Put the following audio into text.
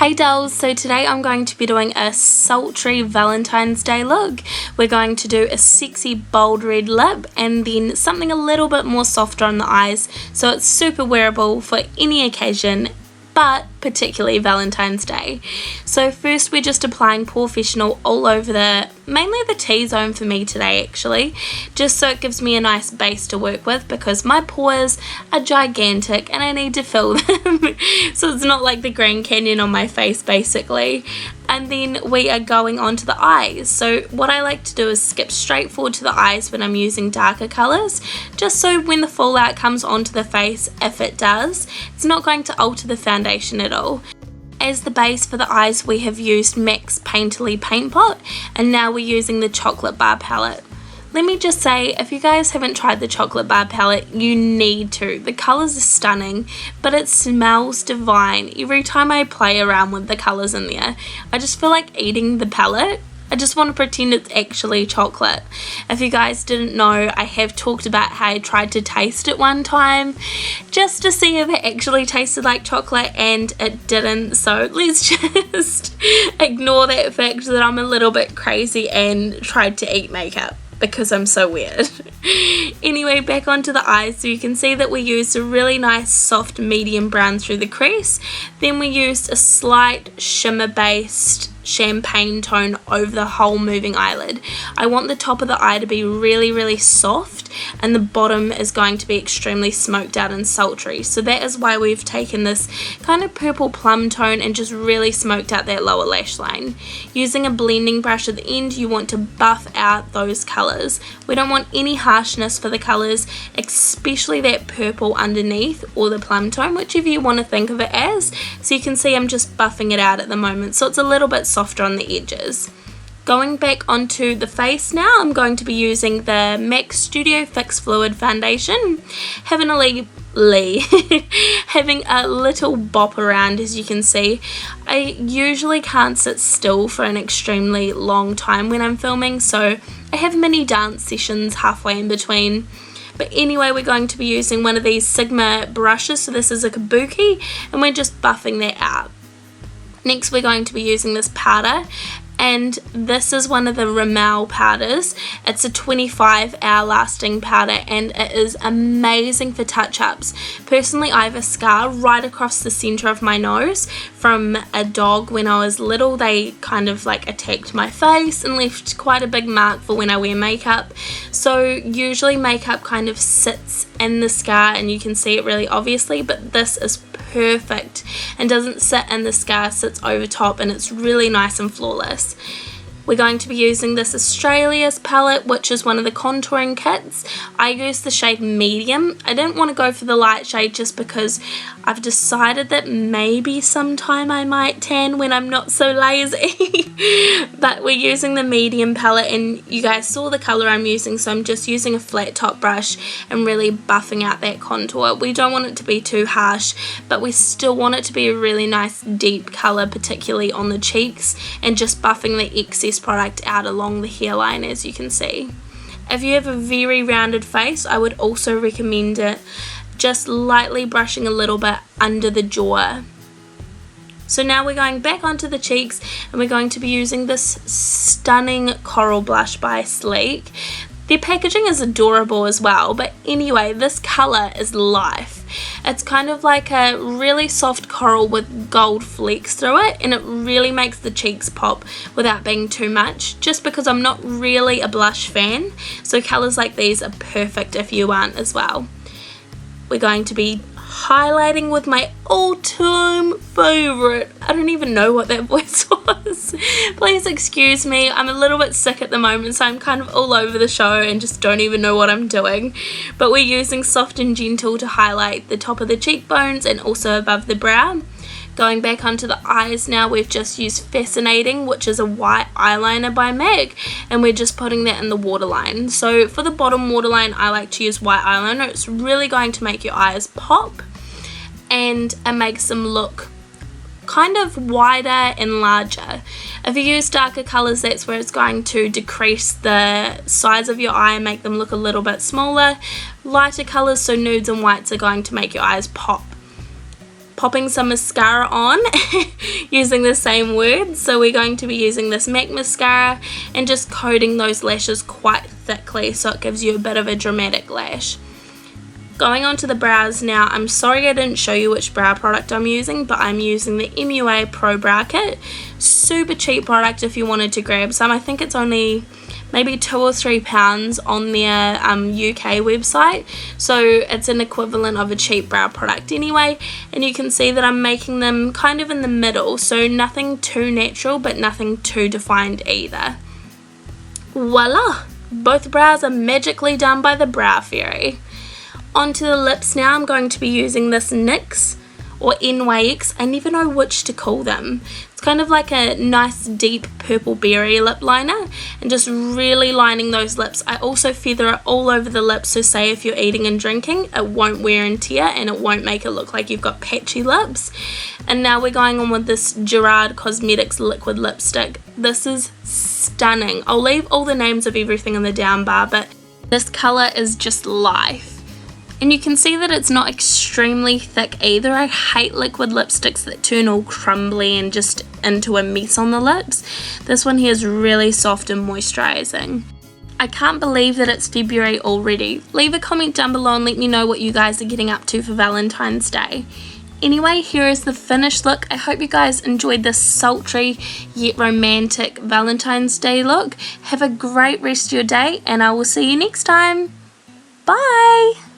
Hey dolls, so today I'm going to be doing a sultry Valentine's Day look. We're going to do a sexy bold red lip and then something a little bit more softer on the eyes, so it's super wearable for any occasion, but particularly Valentine's Day. So first we're just applying Porefessional all over mainly the T-zone for me today actually, just so it gives me a nice base to work with because my pores are gigantic and I need to fill them. So it's not like the Grand Canyon on my face basically. And then we are going on to the eyes. So what I like to do is skip straight forward to the eyes when I'm using darker colours, just so when the fallout comes onto the face, if it does, it's not going to alter the foundation at all. As the base for the eyes we have used MAC's Painterly Paint Pot, and now we're using the Chocolate Bar palette. Let me just say, if you guys haven't tried the Chocolate Bar palette, you need to. The colours are stunning, but it smells divine. Every time I play around with the colours in there, I just feel like eating the palette. I just want to pretend it's actually chocolate. If you guys didn't know, I have talked about how I tried to taste it one time just to see if it actually tasted like chocolate, and it didn't, so let's just ignore that fact that I'm a little bit crazy and tried to eat makeup because I'm so weird. Anyway, back onto the eyes, so you can see that we used a really nice soft medium brown through the crease, then we used a slight shimmer based champagne tone over the whole moving eyelid. I want the top of the eye to be really soft and the bottom is going to be extremely smoked out and sultry, so that is why we've taken this kind of purple plum tone and just really smoked out that lower lash line. Using a blending brush at the end, you want to buff out those colours. We don't want any harshness for the colours, especially that purple underneath or the plum tone, whichever you want to think of it as. So you can see I'm just buffing it out at the moment, so it's a little bit softer on the edges. Going back onto the face now, I'm going to be using the MAC Studio Fix Fluid Foundation, having a little bop around. As you can see, I usually can't sit still for an extremely long time when I'm filming, so I have mini dance sessions halfway in between. But anyway, we're going to be using one of these Sigma brushes, so this is a kabuki, and we're just buffing that out. Next we're going to be using this powder, and this is one of the Rimmel powders. It's a 25-hour lasting powder and it is amazing for touch-ups. Personally, I have a scar right across the centre of my nose from a dog when I was little. They kind of like attacked my face and left quite a big mark for when I wear makeup. So usually makeup kind of sits in the scar and you can see it really obviously, but this is perfect and doesn't sit in the scar, sits over top, and it's really nice and flawless. We're going to be using this Australia's palette, which is one of the contouring kits. I used the shade medium. I didn't want to go for the light shade just because I've decided that maybe sometime I might tan when I'm not so lazy. But we're using the medium palette, and you guys saw the colour I'm using, so I'm just using a flat top brush and really buffing out that contour. We don't want it to be too harsh, but we still want it to be a really nice deep colour, particularly on the cheeks, and just buffing the excess product out along the hairline, as you can see. If you have a very rounded face, I would also recommend it just lightly brushing a little bit under the jaw. So now we're going back onto the cheeks and we're going to be using this stunning coral blush by Sleek. Their packaging is adorable as well, but anyway, this colour is life. It's kind of like a really soft coral with gold flecks through it, and it really makes the cheeks pop without being too much, just because I'm not really a blush fan, so colours like these are perfect if you aren't as well. We're going to be highlighting with my all-time favourite. I don't even know what that voice was. Please excuse me, I'm a little bit sick at the moment, so I'm kind of all over the show and just don't even know what I'm doing. But we're using Soft and Gentle to highlight the top of the cheekbones and also above the brow. Going back onto the eyes now, we've just used Fascinating, which is a white eyeliner by MAC, and we're just putting that in the waterline. So for the bottom waterline, I like to use white eyeliner. It's really going to make your eyes pop, and it makes them look kind of wider and larger. If you use darker colours, that's where it's going to decrease the size of your eye and make them look a little bit smaller. Lighter colours, so nudes and whites, are going to make your eyes pop. Popping some mascara on, using the same words. So we're going to be using this MAC mascara and just coating those lashes quite thickly so it gives you a bit of a dramatic lash. Going on to the brows now, I'm sorry I didn't show you which brow product I'm using, but I'm using the MUA Pro Brow Kit. Super cheap product if you wanted to grab some. I think it's only maybe £2 or £3 on their UK website, so it's an equivalent of a cheap brow product anyway. And you can see that I'm making them kind of in the middle, so nothing too natural but nothing too defined either. Voila! Both brows are magically done by the Brow Fairy. Onto the lips now. I'm going to be using this NYX or NYX. I never know which to call them. It's kind of like a nice deep purple berry lip liner, and just really lining those lips. I also feather it all over the lips, so say if you're eating and drinking, it won't wear and tear and it won't make it look like you've got patchy lips. And now we're going on with this Gerard Cosmetics liquid lipstick. This is stunning. I'll leave all the names of everything in the down bar, but this colour is just life. And you can see that it's not extremely thick either. I hate liquid lipsticks that turn all crumbly and just into a mess on the lips. This one here is really soft and moisturising. I can't believe that it's February already. Leave a comment down below and let me know what you guys are getting up to for Valentine's Day. Anyway, here is the finished look. I hope you guys enjoyed this sultry yet romantic Valentine's Day look. Have a great rest of your day and I will see you next time. Bye!